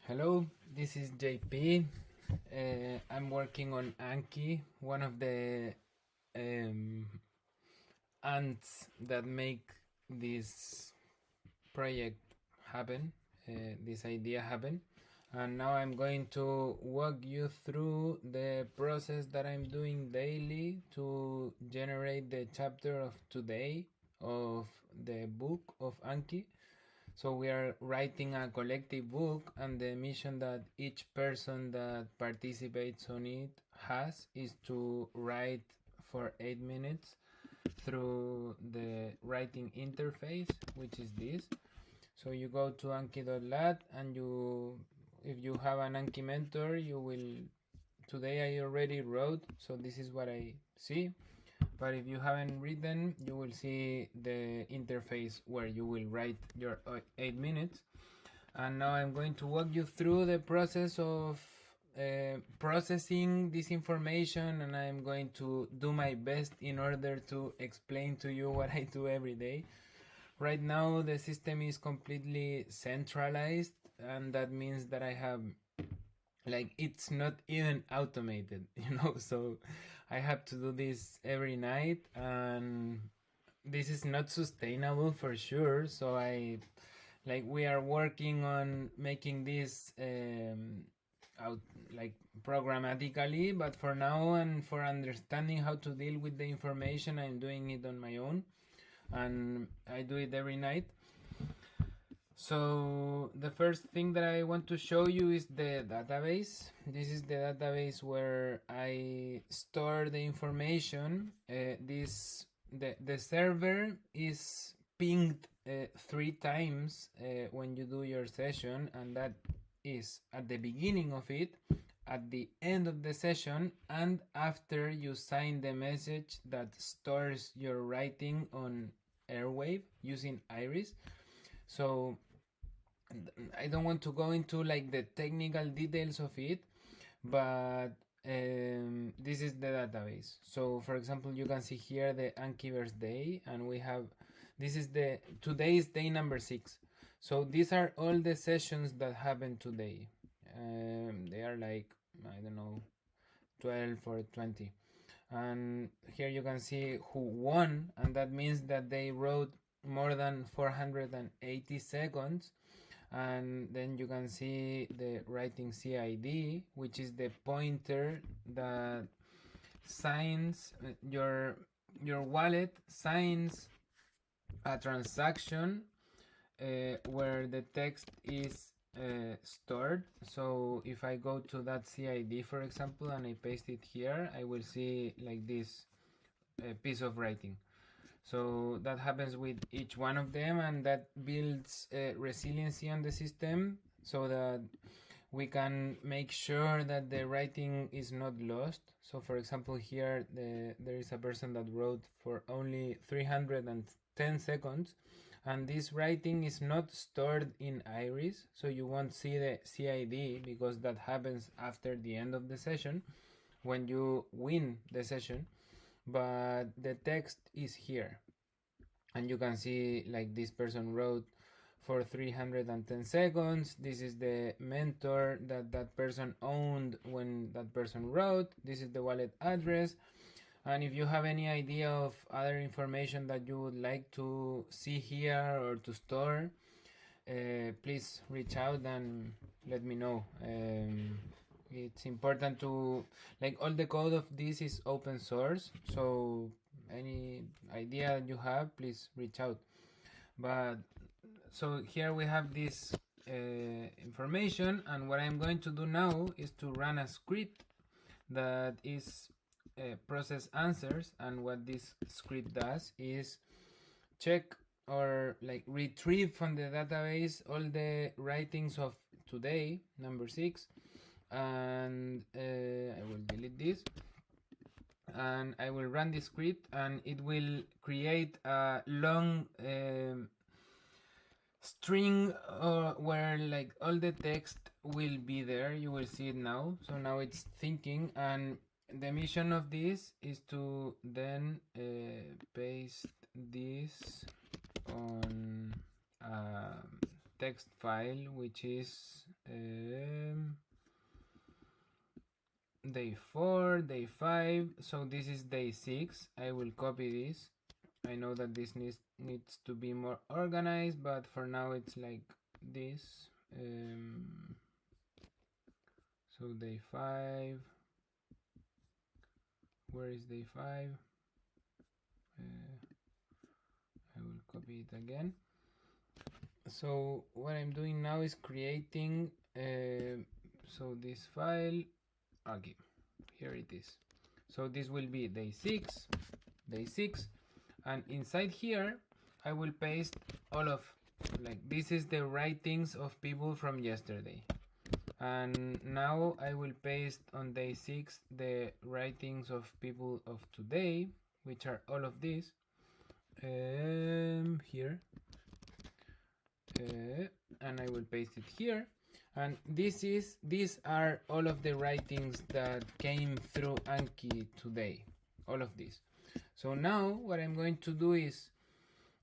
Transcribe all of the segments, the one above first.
Hello, this is JP. I'm working on Anky, one of the ants that make this project happen, this idea happen. And now I'm going to walk you through the process that I'm doing daily to generate the chapter of today of the book of Anky. So we are writing a collective book, and the mission that each person that participates on it has is to write for 8 minutes through the writing interface, which is this. So you go to anky.lat, and if you have an Anky mentor, you will. Today I already wrote, so this is what I see. But if you haven't written, you will see the interface where you will write your 8 minutes. And now I'm going to walk you through the process of processing this information, and I'm going to do my best in order to explain to you what I do every day. Right now the system is completely centralized, and that means that I have, like, it's not even automated, so I have to do this every night, and this is not sustainable for sure. So we are working on making this out, like, programmatically, but for now, and for understanding how to deal with the information, I'm doing it on my own, and I do it every night. So the first thing that I want to show you is the database. This is the database where I store the information. The server is pinged 3 times when you do your session, and that is at the beginning of it, at the end of the session, and after you sign the message that stores your writing on Airwave using Iris. So I don't want to go into like the technical details of it, but this is the database. So for example, you can see here the Ankyverse day, and we have, today is day number 6. So these are all the sessions that happened today. They are like, I don't know, 12 or 20. And here you can see who won, and that means that they wrote more than 480 seconds. And then you can see the writing CID, which is the pointer that signs your wallet signs a transaction where the text is stored. So if I go to that CID, for example, and I paste it here, I will see like this piece of writing. So that happens with each one of them, and that builds resiliency on the system so that we can make sure that the writing is not lost. So for example, here there is a person that wrote for only 310 seconds, and this writing is not stored in Iris, so you won't see the CID because that happens after the end of the session when you win the session. But the text is here, and you can see like this person wrote for 310 seconds. This is the mentor that person owned when that person wrote. This is the wallet address. And if you have any idea of other information that you would like to see here or to store, please reach out and let me know. It's important to, like, all the code of this is open source, so any idea you have, please reach out. But so here we have this information, and what I'm going to do now is to run a script that is process answers. And what this script does is check or like retrieve from the database all the writings of today, number 6, and I will delete this, and I will run the script, and it will create a long string where like all the text will be there. You will see it now. So now it's thinking, and the mission of this is to then paste this on text file, which is day 4, day 5. So this is day 6. I will copy this. I know that this needs to be more organized, but for now it's like this. So day 5. Where is day 5? I will copy it again. So what I'm doing now is creating so this file. Okay, here it is. So this will be day 6, and inside here I will paste all of, like, this is the writings of people from yesterday, and now I will paste on day 6 the writings of people of today, which are all of these here, and I will paste it here. And these are all of the writings that came through Anky today, all of these. So now what I'm going to do is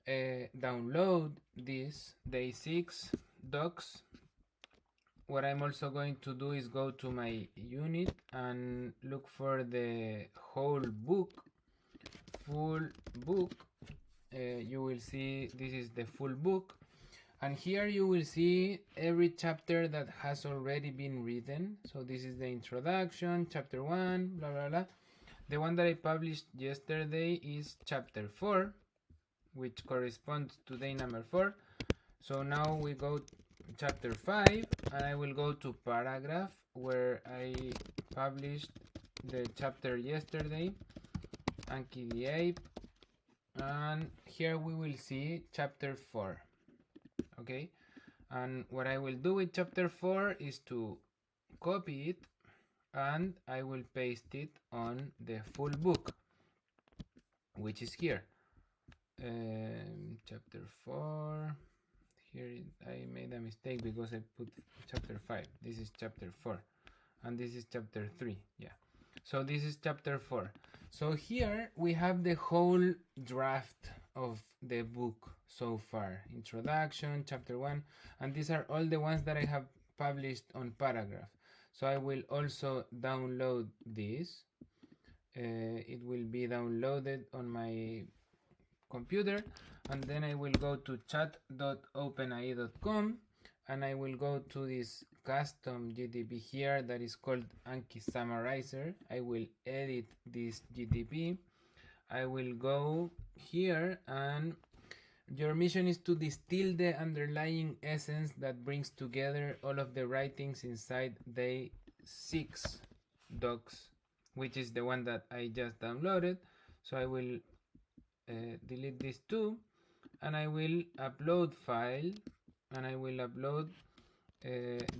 download this day 6 docs. What I'm also going to do is go to my unit and look for the whole book, full book. You will see this is the full book, and here you will see every chapter that has already been written. So this is the introduction, chapter 1, blah blah blah. The one that I published yesterday is chapter 4, which corresponds to day number 4. So now we go to chapter 5, and I will go to paragraph, where I published the chapter yesterday, Anky the Ape, and here we will see chapter 4. Okay, and what I will do with chapter 4 is to copy it, and I will paste it on the full book, which is here. Chapter 4. Here I made a mistake because I put chapter 5. This is chapter 4, and this is chapter 3. Yeah, so this is chapter 4. So here we have the whole draft of the book so far. Introduction, chapter 1, and these are all the ones that I have published on paragraph. So I will also download this. It will be downloaded on my computer, and then I will go to chat.openai.com, and I will go to this custom GTP here that is called Anky Summarizer. I will edit this GTP. I will go here, and your mission is to distill the underlying essence that brings together all of the writings inside day 6 docs, which is the one that I just downloaded. So I will delete this too, and I will upload file, and I will upload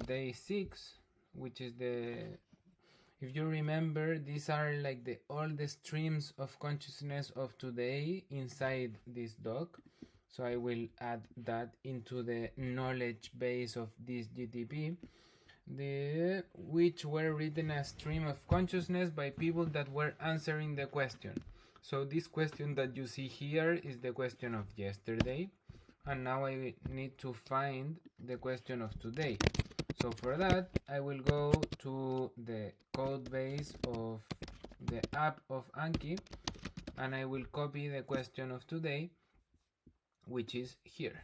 day 6, which is the, if you remember, these are like all the streams of consciousness of today inside this doc. So I will add that into the knowledge base of this GTP, which were written as stream of consciousness by people that were answering the question. So this question that you see here is the question of yesterday, and now I need to find the question of today. So for that, I will go to the code base of the app of Anky, and I will copy the question of today, which is here.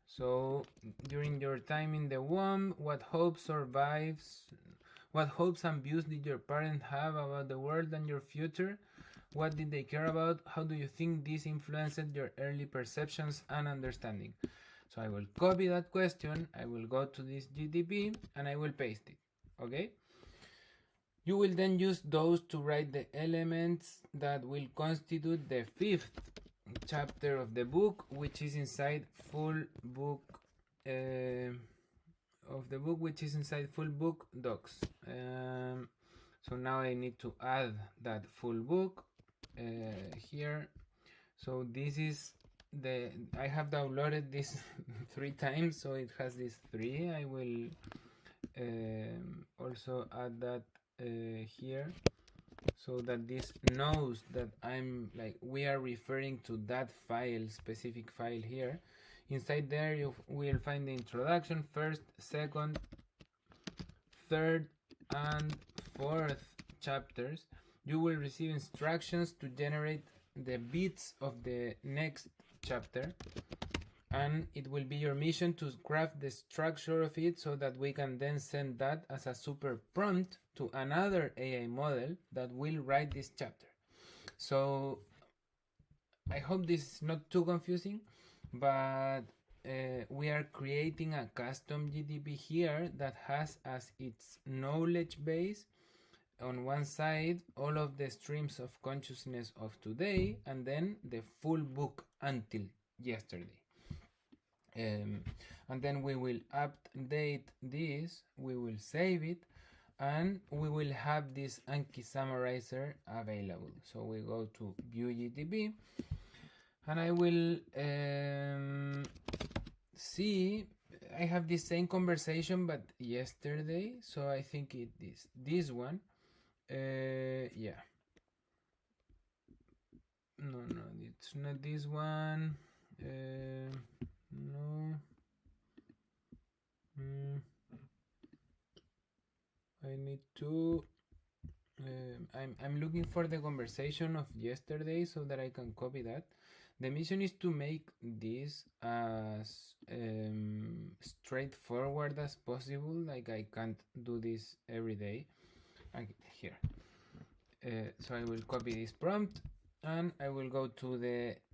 So during your time in the womb, what hopes and views did your parents have about the world and your future? What did they care about? How do you think this influenced your early perceptions and understanding? So I will copy that question, I will go to this GTP, and I will paste it. Okay? You will then use those to write the elements that will constitute the 5th chapter of the book, which is inside full book full book docs. So now I need to add that full book here. So this is I have downloaded this 3 times, so it has this 3. I will also add that here, so that this knows that we are referring to that specific file here. Inside there you will find the introduction, first, second, third, and fourth chapters. You will receive instructions to generate the bits of the next chapter, and it will be your mission to craft the structure of it so that we can then send that as a super prompt to another AI model that will write this chapter. So I hope this is not too confusing, but we are creating a custom GTP here that has as its knowledge base on one side all of the streams of consciousness of today, and then the full book until yesterday. And then we will update this, we will save it, and we will have this Anky summarizer available. So we go to view GTP, and I will see. I have the same conversation but yesterday, so I think it is this one. Yeah, no, it's not this one. No. I need to I'm looking for the conversation of yesterday so that I can copy that. The mission is to make this as straightforward as possible. Like I can't do this every day. Here. So I will copy this prompt and I will go to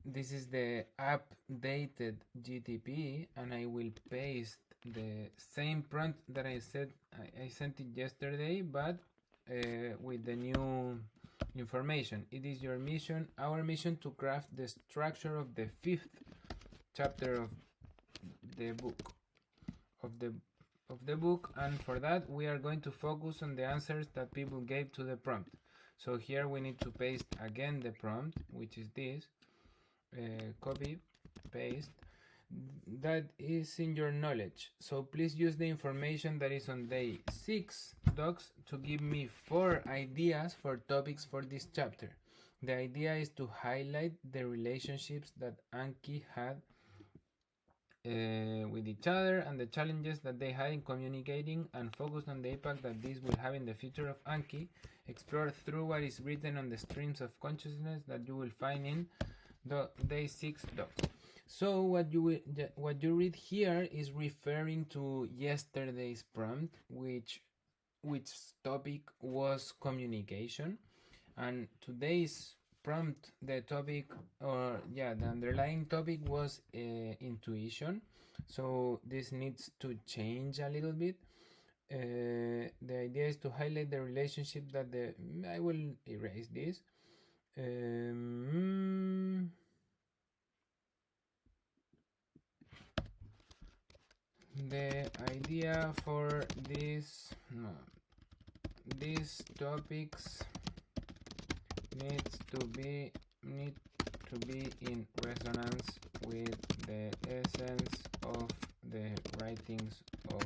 this is the updated GTP, and I will paste the same prompt that I sent it yesterday, but with the new information. It is your mission, our mission, to craft the structure of the 5th chapter of the book of the book, and for that we are going to focus on the answers that people gave to the prompt. So here we need to paste again the prompt, which is this. Copy, paste. That is in your knowledge. So please use the information that is on day 6 docs to give me 4 ideas for topics for this chapter. The idea is to highlight the relationships that Anky had with each other and the challenges that they had in communicating, and focus on the impact that this will have in the future of Anky. Explore through what is written on the streams of consciousness that you will find in the day 6 docs. So what you read here is referring to yesterday's prompt, which topic was communication, and today's prompt, the topic, or yeah, the underlying topic was intuition. So this needs to change a little bit. The idea is to highlight the relationship that I will erase this. The idea for these topics needs to be in resonance with the essence of the writings of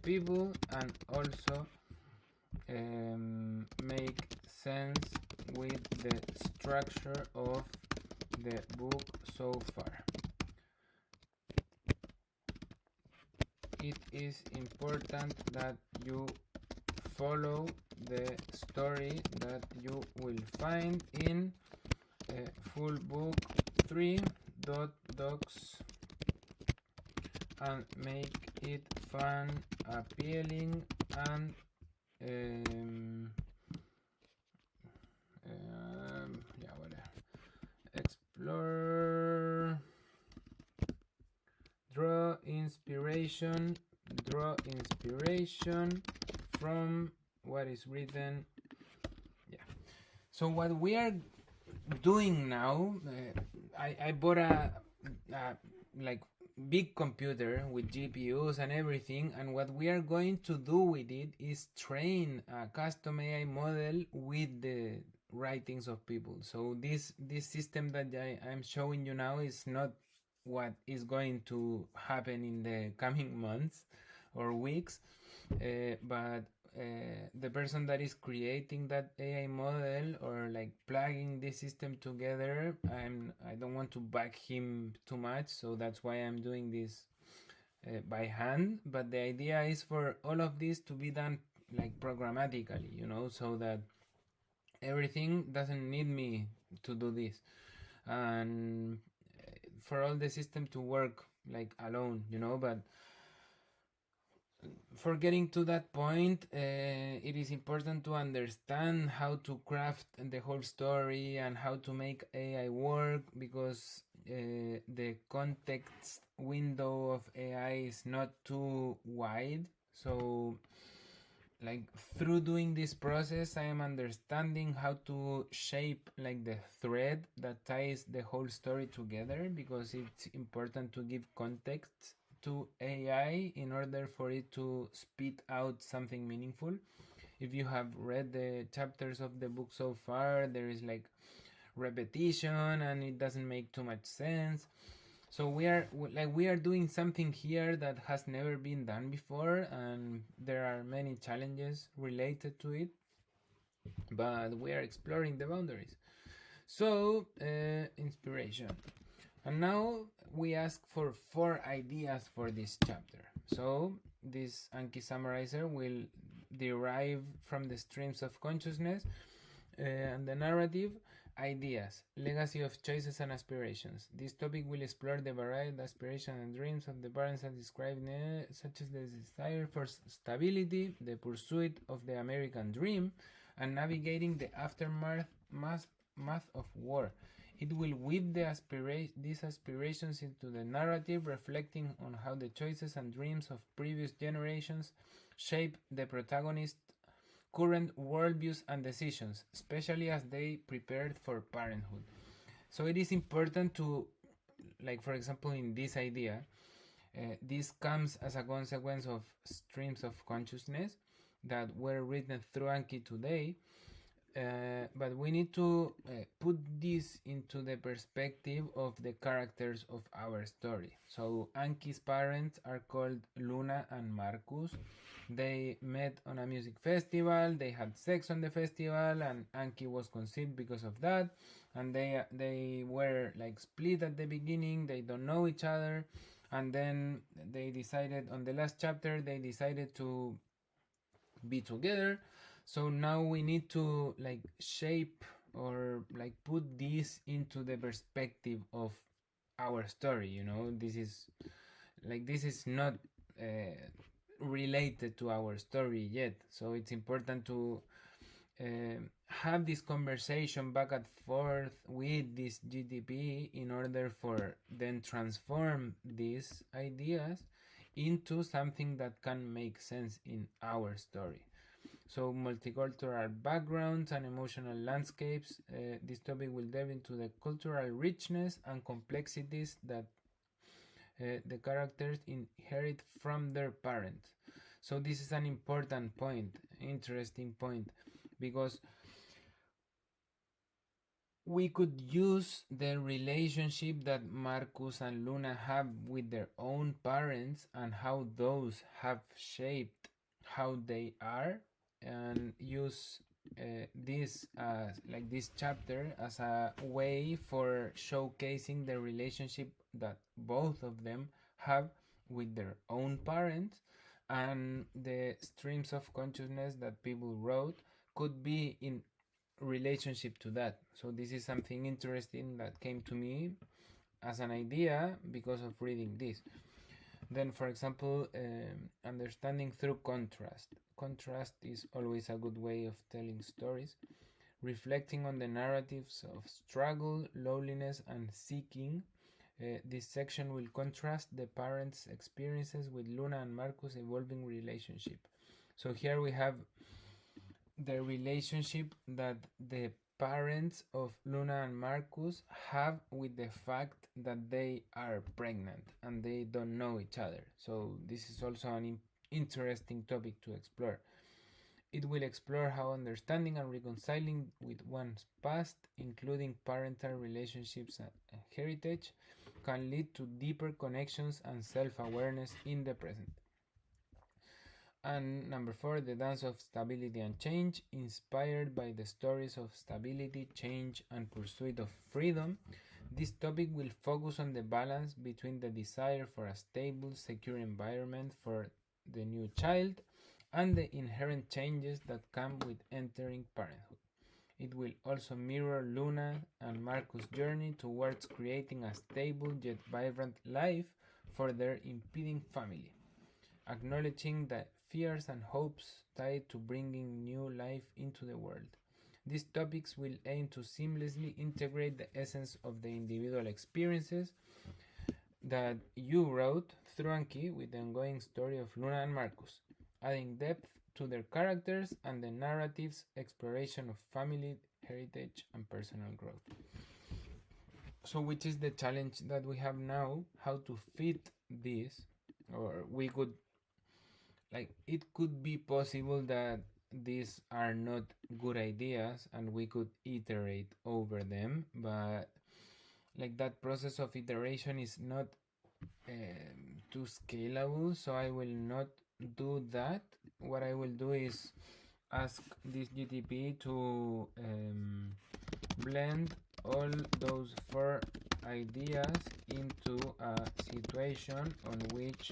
people, and also make sense with the structure of the book so far. It is important that you follow the story that you will find in full book 3.docs and make it fun, appealing, and explore, draw inspiration from what is written. Yeah. So what we are doing now, I bought a like big computer with GPUs and everything, and what we are going to do with it is train a custom AI model with the writings of people. So this system that I'm showing you now is not what is going to happen in the coming months or weeks, but the person that is creating that AI model or like plugging this system together, I don't want to back him too much, so that's why I'm doing this by hand. But the idea is for all of this to be done like programmatically, so that everything doesn't need me to do this, and for all the system to work like alone, but for getting to that point, it is important to understand how to craft the whole story and how to make AI work, because the context window of AI is not too wide. So like through doing this process, I am understanding how to shape like the thread that ties the whole story together, because it's important to give context to AI in order for it to spit out something meaningful. If you have read the chapters of the book so far, there is like repetition and it doesn't make too much sense. So we are doing something here that has never been done before, and there are many challenges related to it, but we are exploring the boundaries. So inspiration. And now we ask for 4 ideas for this chapter. So this Anki summarizer will derive from the streams of consciousness and the narrative. Ideas, legacy of choices and aspirations. This topic will explore the varied aspirations and dreams of the parents as described, such as the desire for stability, the pursuit of the American dream, and navigating the aftermath of war. It will weave these aspirations into the narrative, reflecting on how the choices and dreams of previous generations shape the protagonist's current worldviews and decisions, especially as they prepared for parenthood. So it is important to, like for example, in this idea, this comes as a consequence of streams of consciousness that were written through Anki today. But we need to put this into the perspective of the characters of our story. So Anki's parents are called Luna and Marcus. They met on a music festival, they had sex on the festival, and Anky was conceived because of that. And they were like split at the beginning, they don't know each other, and then they decided on the last chapter they decided to be together. So now we need to like shape or like put this into the perspective of our story. This is not related to our story yet, so it's important to have this conversation back and forth with this GTP in order for then transform these ideas into something that can make sense in our story. So multicultural backgrounds and emotional landscapes. This topic will delve into the cultural richness and complexities that the characters inherit from their parents. So this is an important point, interesting point, because we could use the relationship that Marcus and Luna have with their own parents and how those have shaped how they are, and use this as like this chapter as a way for showcasing the relationship that both of them have with their own parents, and the streams of consciousness that people wrote could be in relationship to that. So this is something interesting that came to me as an idea because of reading this. Then, for example, understanding through contrast. Contrast is always a good way of telling stories. Reflecting on the narratives of struggle, loneliness, and seeking. This section will contrast the parents' experiences with Luna and Marcus' evolving relationship. So here we have the relationship that the parents of Luna and Marcus have with the fact that they are pregnant and they don't know each other. So this is also an interesting topic to explore. It will explore how understanding and reconciling with one's past, including parental relationships and heritage, can lead to deeper connections and self-awareness in the present. And number 4, the dance of stability and change, inspired by the stories of stability, change, and pursuit of freedom. This topic will focus on the balance between the desire for a stable, secure environment for the new child and the inherent changes that come with entering parenthood. It will also mirror Luna and Marcus' journey towards creating a stable yet vibrant life for their impending family, acknowledging the fears and hopes tied to bringing new life into the world. These topics will aim to seamlessly integrate the essence of the individual experiences that you wrote through Anky with the ongoing story of Luna and Marcus, adding depth to their characters and the narrative's exploration of family, heritage, and personal growth. So, which is the challenge that we have now? How to fit this, or we could, like, it could be possible that these are not good ideas and we could iterate over them, but like that process of iteration is not too scalable, so I will not do that. What I will do is ask this GTP to blend all those 4 ideas into a situation on which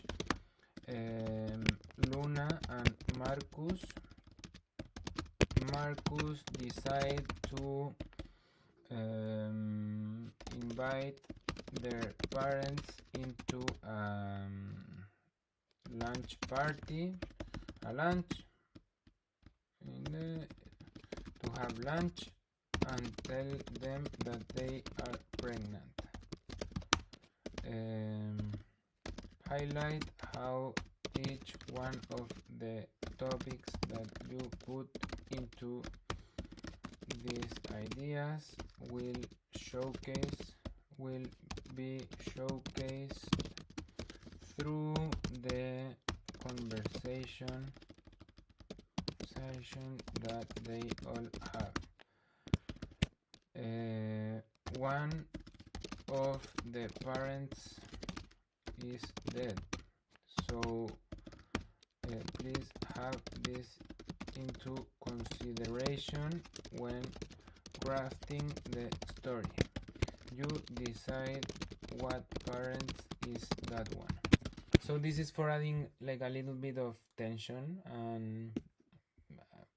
Luna and Marcus decide to invite their parents into lunch party, a lunch, to have lunch and tell them that they are pregnant. Highlight how each one of the topics that you put into these ideas will be showcased through the conversation session that they all have. One of the parents is dead, so please have this into consideration when crafting the story. You decide what parent is that one. So this is for adding like a little bit of tension, and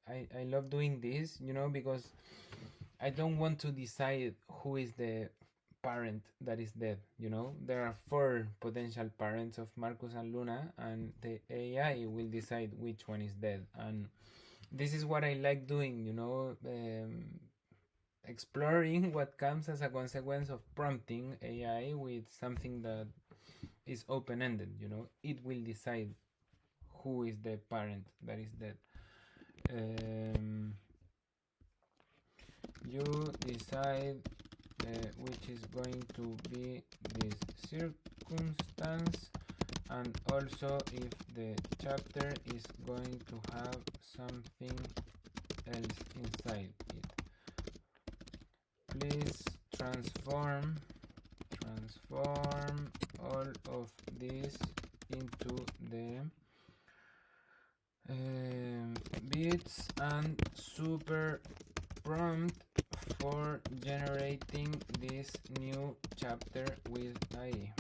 I love doing this, because I don't want to decide who is the parent that is dead. There are 4 potential parents of Marcus and Luna, and the AI will decide which one is dead. And this is what I like doing, exploring what comes as a consequence of prompting AI with something that is open-ended. It will decide who is the parent that is dead. You decide which is going to be this circumstance, and also if the chapter is going to have something else inside it. Please transform all of this into the bits and super prompt for generating this new chapter with AI.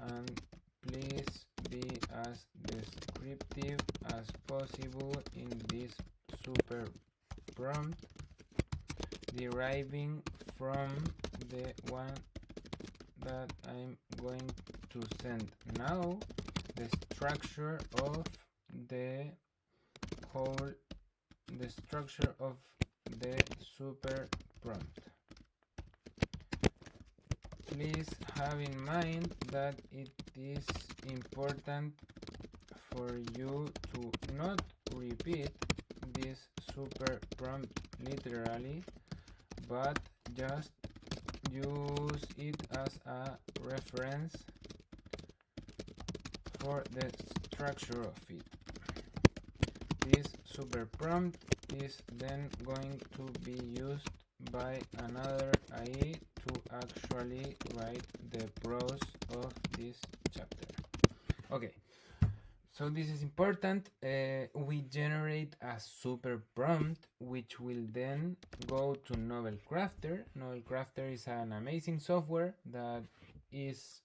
And please be as descriptive as possible in this super prompt, deriving from the one that I'm going to send. Now, the structure of the super prompt. Please have in mind that it is important for you to not repeat this super prompt literally, but just use it as a reference for the structure of it. This super prompt is then going to be used by another AI to actually write the prose of this chapter. Okay, So this is important. We generate a super prompt, which will then go to Novel Crafter. Novel Crafter is an amazing software that is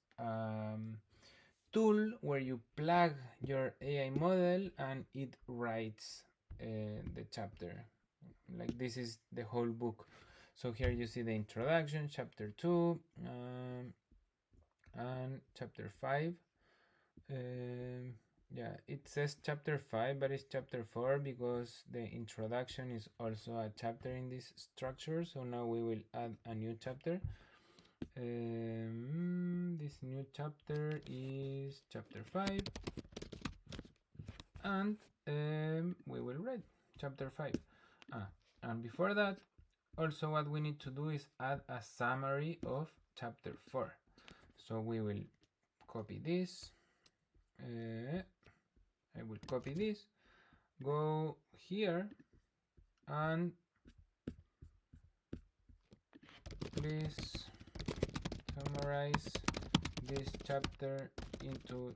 tool where you plug your AI model and it writes the chapter. Like this is the whole book. So here you see the introduction, chapter 2, and chapter 5. Yeah, it says chapter 5, but it's chapter 4 because the introduction is also a chapter in this structure. So now we will add a new chapter. This new chapter is chapter 5, and we will read chapter 5. And before that, also what we need to do is add a summary of chapter 4. So we will copy this. I will copy this, go here, and please summarize this chapter into.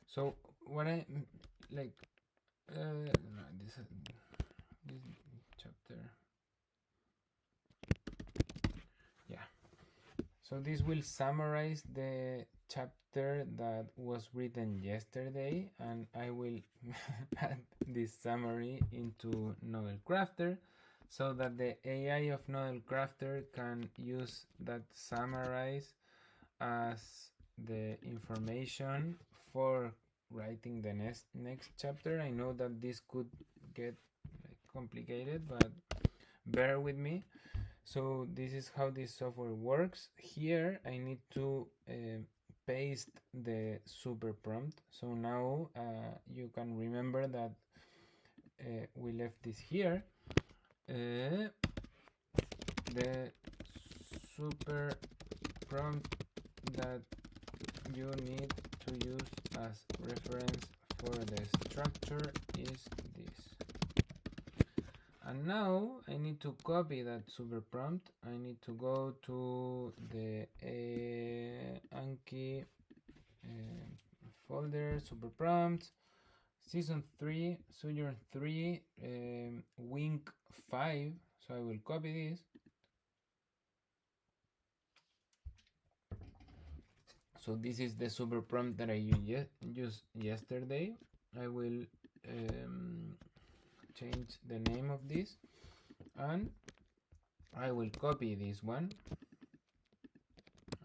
So what I like, no, this chapter, yeah. So this will summarize the chapter that was written yesterday, and I will add this summary into Novel Crafter so that the AI of Novel Crafter can use that summarize as the information for writing the next chapter. I know that this could get like complicated, but bear with me. So this is how this software works. Here I need to paste the super prompt. So now you can remember that we left this here. The super prompt that you need to use as reference for the structure is this. And now I need to copy that super prompt. I need to go to the Anky folder, super prompt, season 3, sojourn 3, wink 5. So I will copy this. So this is the super prompt that I used yesterday. I will change the name of this, and I will copy this one.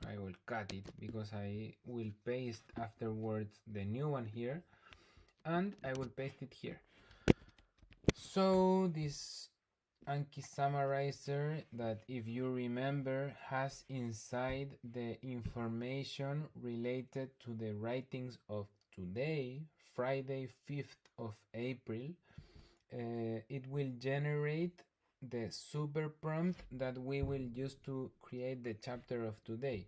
I will cut it because I will paste afterwards the new one here, and I will paste it here. So this Anki summarizer, that if you remember, has inside the information related to the writings of today, Friday 5th of April. It will generate the super prompt that we will use to create the chapter of today,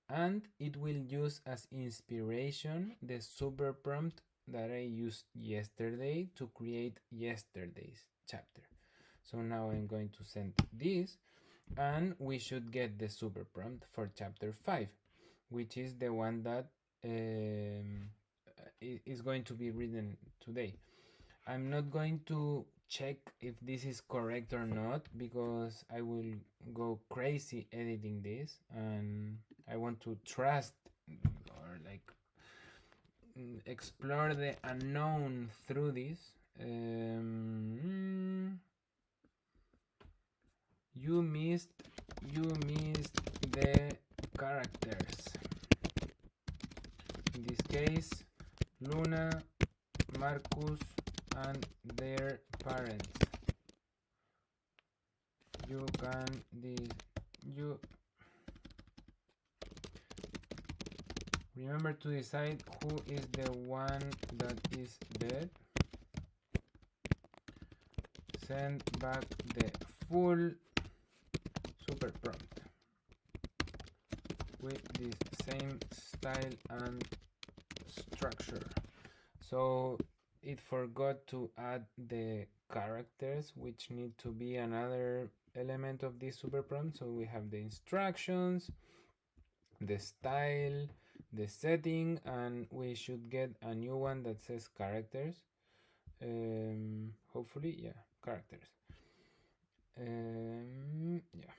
and it will use as inspiration the super prompt that I used yesterday to create yesterday's chapter. So now I'm going to send this, and we should get the super prompt for chapter 5, which is the one that is going to be written today. I'm not going to check if this is correct or not because I will go crazy editing this, and I want to trust or like explore the unknown through this. You missed the characters. In this case, Luna, Marcus, and their parents. You remember to decide who is the one that is dead. Send back the full super prompt with this same style and structure. So it forgot to add the characters, which need to be another element of this super prompt. So we have the instructions, the style, the setting, and we should get a new one that says characters. Hopefully, yeah, characters. Yeah,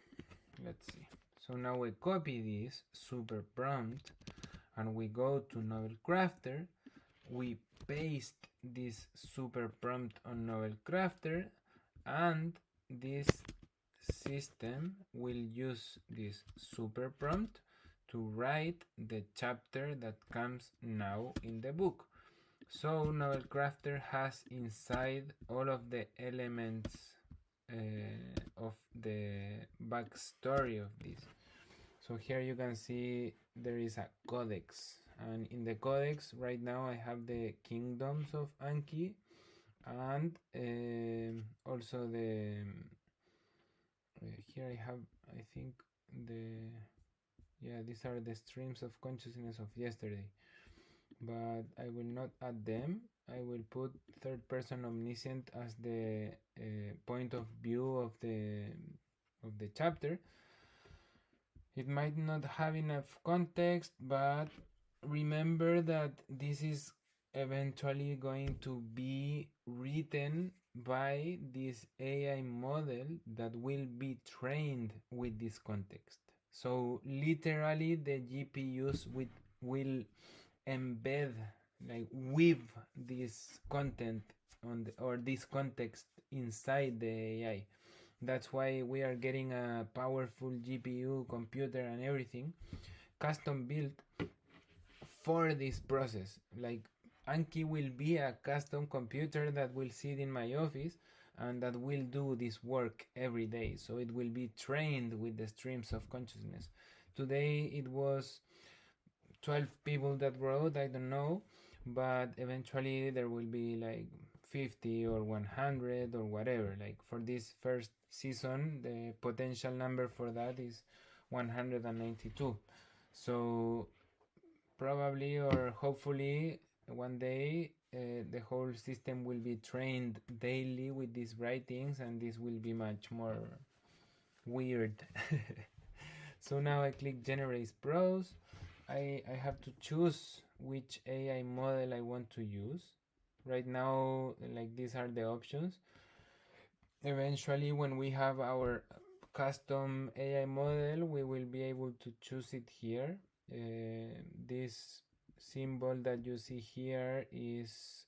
let's see. So now we copy this super prompt and we go to Novel Crafter. We paste this super prompt on Novel Crafter, and this system will use this super prompt to write the chapter that comes now in the book. So Novel Crafter has inside all of the elements of the backstory of this. So here you can see there is a codex, and in the codex right now I have the kingdoms of Anky, and also the here I have, I think, these are the streams of consciousness of yesterday, but I will not add them. I will put third person omniscient as the point of view of the chapter. It might not have enough context, but remember that this is eventually going to be written by this AI model that will be trained with this context. So literally the GPUs will embed, like weave this content or this context inside the AI. That's why we are getting a powerful GPU computer and everything custom built for this process. Like Anki will be a custom computer that will sit in my office and that will do this work every day. So it will be trained with the streams of consciousness. Today it was 12 people that wrote, I don't know, but eventually there will be like 50 or 100 or whatever. Like for this first season, the potential number for that is 192. So probably or hopefully one day the whole system will be trained daily with these writings, and this will be much more weird. So now I click generate prose. I have to choose which AI model I want to use. Right now, like, these are the options. Eventually, when we have our custom AI model, we will be able to choose it here. This symbol that you see here is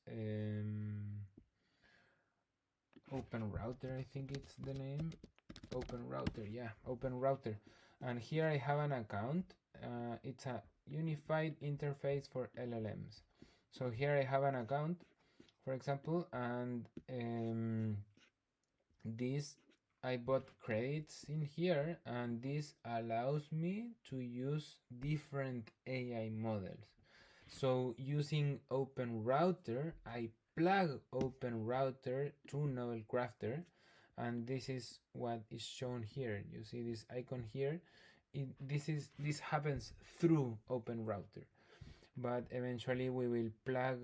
Open Router, I think it's the name. Open Router, yeah, Open Router. And here I have an account. It's a unified interface for LLMs. So here I have an account, for example, and this, I bought credits in here, and this allows me to use different AI models. So using Open Router, I plug Open Router to Novel Crafter, and this is what is shown here. You see this icon here. This happens through Open Router, but eventually we will plug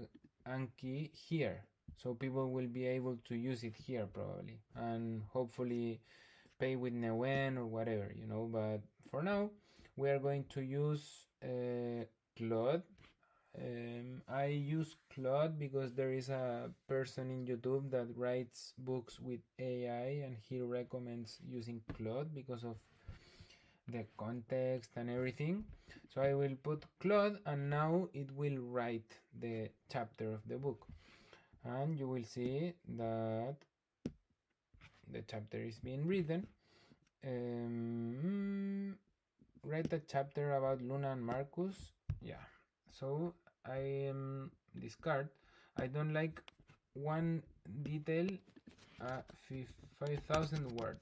Anki here, so people will be able to use it here probably, and hopefully pay with Newen or whatever, you know. But for now, we are going to use Claude. I use Claude because there is a person in YouTube that writes books with AI, and he recommends using Claude because of the context and everything. So I will put Claude, and now it will write the chapter of the book, and you will see that the chapter is being written. Write a chapter about Luna and Marcus. Yeah, so I discard. I don't like one detail 5,000 word,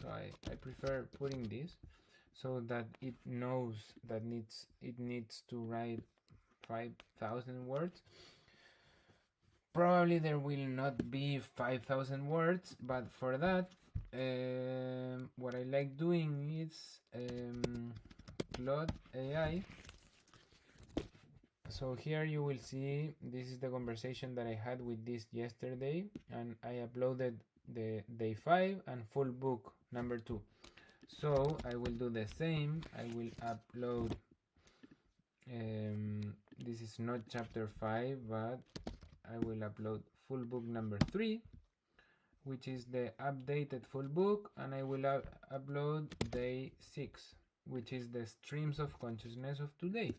so I prefer putting this so that it knows that it needs to write 5,000 words. Probably there will not be 5,000 words, but for that, what I like doing is Claude AI. So here you will see this is the conversation that I had with this yesterday, and I uploaded the day 5 and full book number 2. So I will do the same. I will upload This is not chapter 5, but I will upload full book number 3, which is the updated full book, and I will upload day 6, which is the streams of consciousness of today.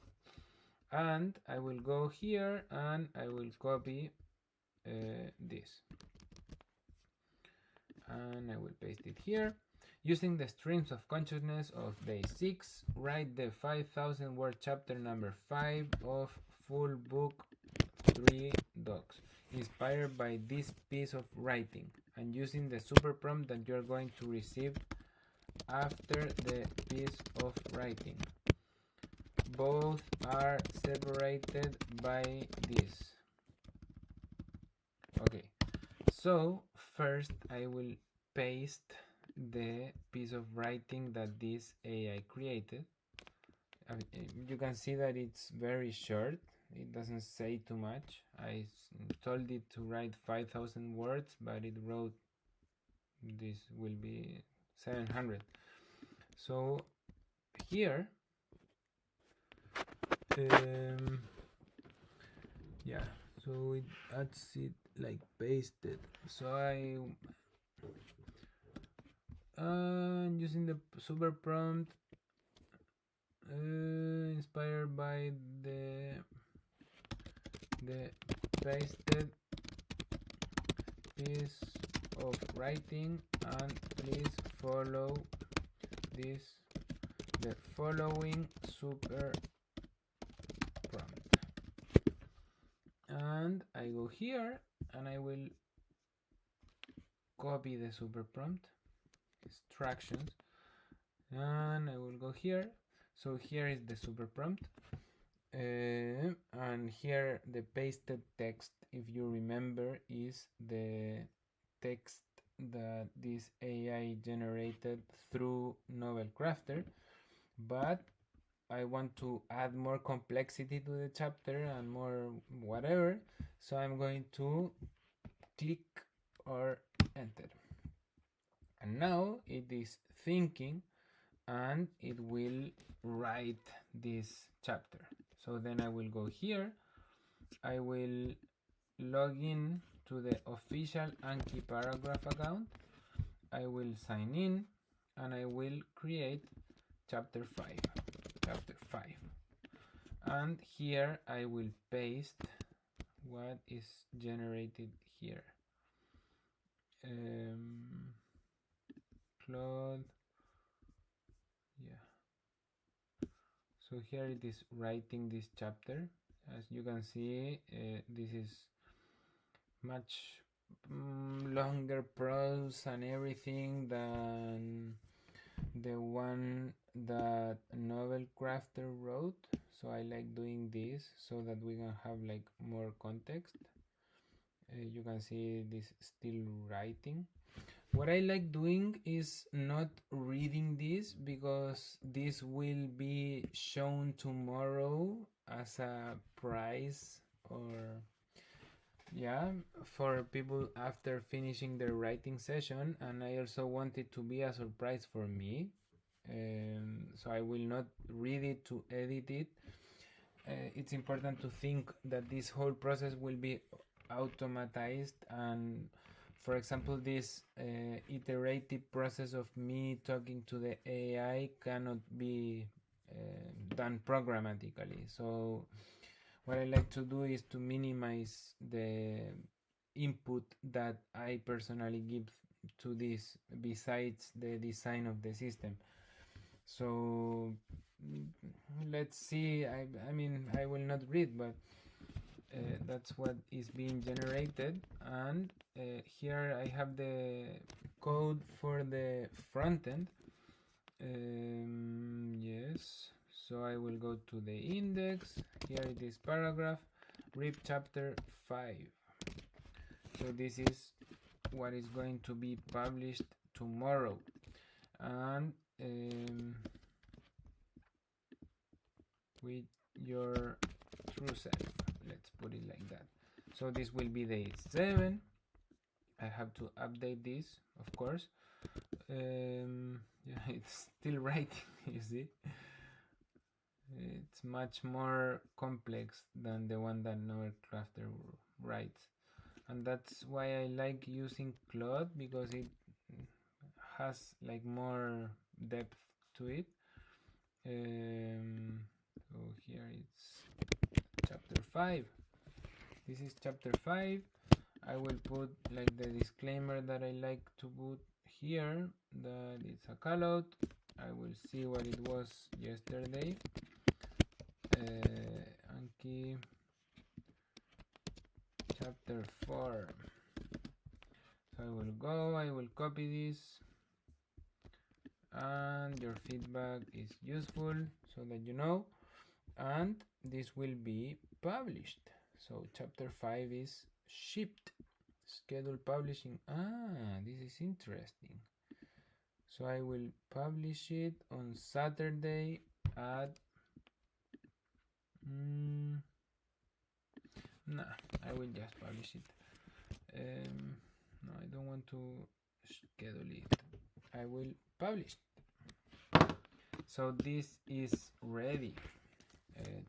And I will go here and I will copy this, and I will paste it here. Using the streams of consciousness of day 6, write the 5,000 word chapter number 5 of full book 3 docs, inspired by this piece of writing, and using the super prompt that you're going to receive after the piece of writing. Both are separated by this. Okay, so first I will paste the piece of writing that this AI created. You can see that it's very short. It doesn't say too much. I told it to write 5,000 words, but it wrote, this will be 700. So here, yeah, so it adds it like pasted. So I using the super prompt, inspired by the pasted piece of writing, and please follow the following super prompt. And I go here and I will copy the super prompt instructions, and I will go here. So here is the super prompt, and here the pasted text, if you remember, is the text that this AI generated through Novel Crafter, but I want to add more complexity to the chapter and more whatever, so I'm going to click or enter, and now it is thinking and it will write this chapter. So then I will go here, I will log in to the official Anky paragraph account, I will sign in, and I will create chapter 5, and here I will paste what is generated here. Claude, yeah. So here it is writing this chapter. As you can see, this is much longer prose and everything than the one that Novel Crafter wrote. So I like doing this so that we can have like more context. You can see this still writing. What I like doing is not reading this, because this will be shown tomorrow as a prize, or yeah, for people after finishing their writing session, and I also want it to be a surprise for me. So I will not read it to edit it. It's important to think that this whole process will be automatized, and for example, this iterative process of me talking to the AI cannot be done programmatically. So what I like to do is to minimize the input that I personally give to this, besides the design of the system. So let's see. I mean, I will not read, but that's what is being generated. And here I have the code for the front end. Yes, so I will go to the index. Here it is, paragraph, RIP chapter 5. So this is what is going to be published tomorrow. And with your true self, let's put it like that. So this will be day 7. I have to update this, of course. Yeah, it's still writing, you see. It's much more complex than the one that Noel Crafter writes, and that's why I like using Claude, because it has like more depth to it. So here it's chapter 5. This is chapter 5. I will put like the disclaimer that I like to put here, that it's a callout. I will see what it was yesterday. Anky chapter 4. So I will copy this, and your feedback is useful so that you know, and this will be published. So chapter 5 is shipped, schedule publishing. This is interesting. So I will publish it on Saturday at nah, I will just publish it. No, I don't want to schedule it. I will publish. So this is ready.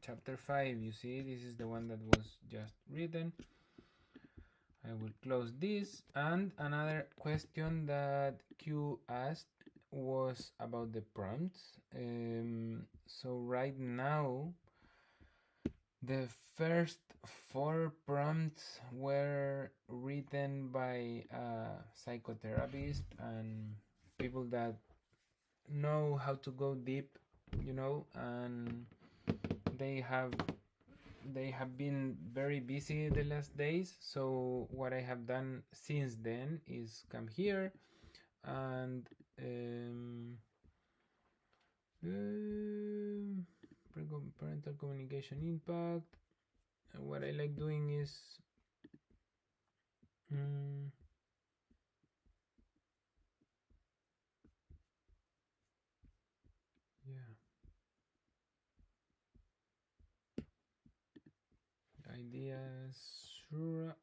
Chapter 5, you see, this is the one that was just written. I will close this. And another question that Q asked was about the prompts. So right now, the first 4 prompts were written by a psychotherapist and people that know how to go deep, and they have been very busy the last days. So what I have done since then is come here and parental communication impact. What I like doing is ideas, sure.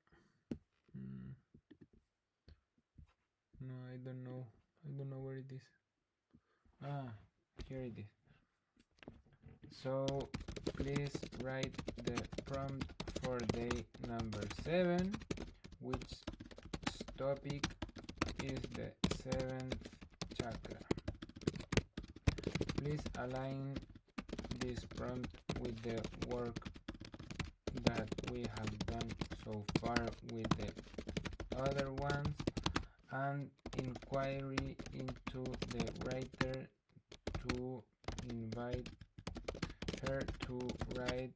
No, I don't know where it is. Here it is. So please write the prompt for day number 7, which topic is the 7th chakra. Please align this prompt with the work that we have done so far with the other ones, and inquiry into the writer to invite her to write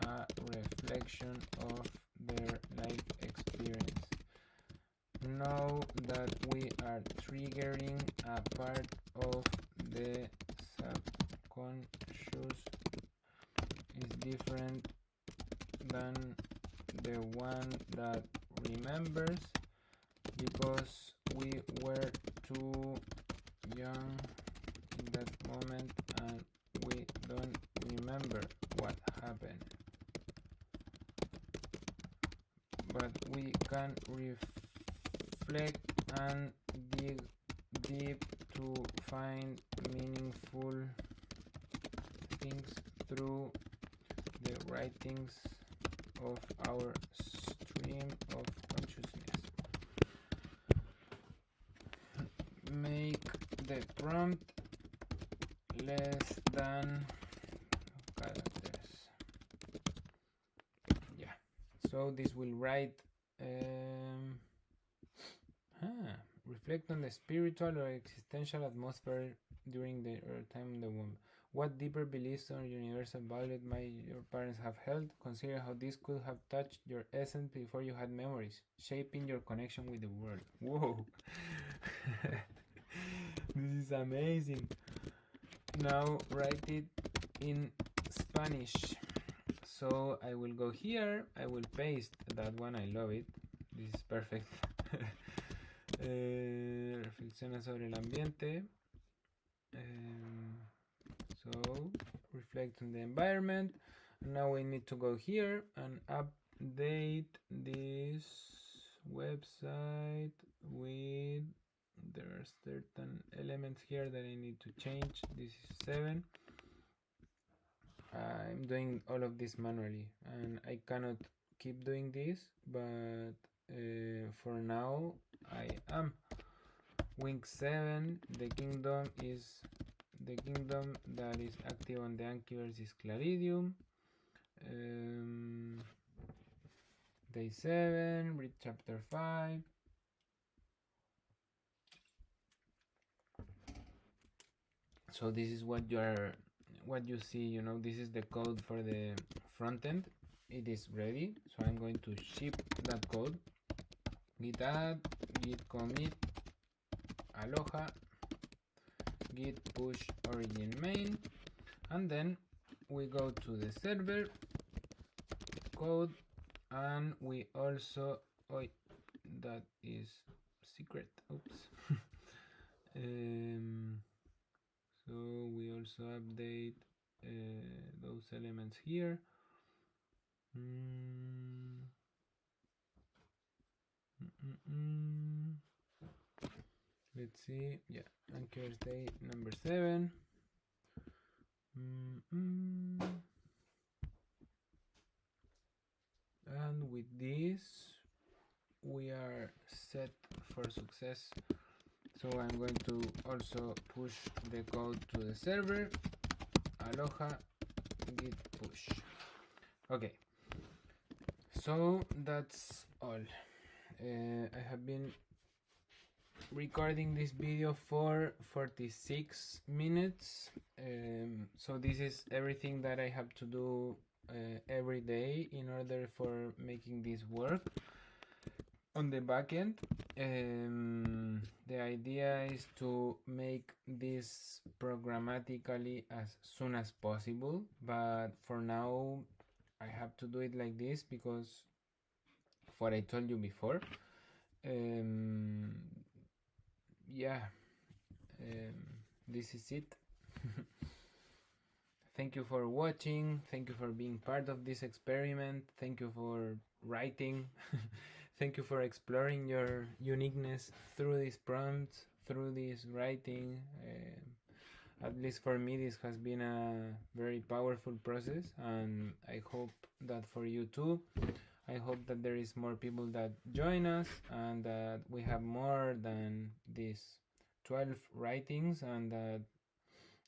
a reflection of their life experience. Know that we are triggering a part of the subconscious is different than the one that remembers, because we were too young in that moment and we don't remember what happened. But we can reflect and dig deep to find meaningful things through the writings of our stream of consciousness. Make the prompt less than characters. Yeah, so this will write reflect on the spiritual or existential atmosphere during the time in the womb. What deeper beliefs or universal values might your parents have held? Consider how this could have touched your essence before you had memories, shaping your connection with the world. Whoa! This is amazing. Now write it in Spanish. So I will go here, I will paste that one, I love it. This is perfect. Reflexiona sobre el ambiente. So reflect on the environment. Now we need to go here and update this website with, there are certain elements here that I need to change. This is 7. I'm doing all of this manually, and I cannot keep doing this, but for now I am. Wing 7, the kingdom that is active on the Ankyverse is Claridium. Day 7, read chapter 5. So this is what you see, you know, this is the code for the front end. It is ready, so I'm going to ship that code. Git add, git commit, aloha, git push origin main, and then we go to the server code, and we also, that is secret, oops. So we also update those elements here. Let's see, yeah, anchor state number 7. And with this we are set for success. So I'm going to also push the code to the server. Aloha git push. Okay, so that's all. I have been recording this video for 46 minutes. So this is everything that I have to do every day in order for making this work on the backend. The idea is to make this programmatically as soon as possible, but for now I have to do it like this because of what I told you before. Yeah, this is it. Thank you for watching, thank you for being part of this experiment, thank you for writing. Thank you for exploring your uniqueness through these prompts, through this writing. At least for me, this has been a very powerful process, and I hope that for you too. I hope that there is more people that join us, and that we have more than these 12 writings, and that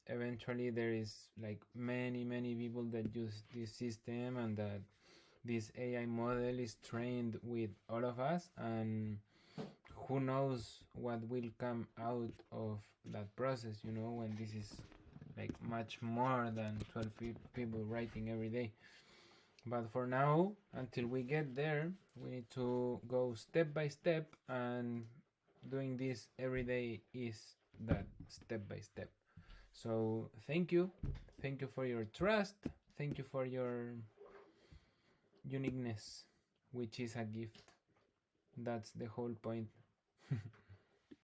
eventually there is like many people that use this system, and that this AI model is trained with all of us, and who knows what will come out of that process, you know, when this is like much more than 12 people writing every day. But for now, until we get there, we need to go step by step, and doing this every day is that step by step. So thank you for your trust, thank you for your uniqueness, which is a gift. That's the whole point.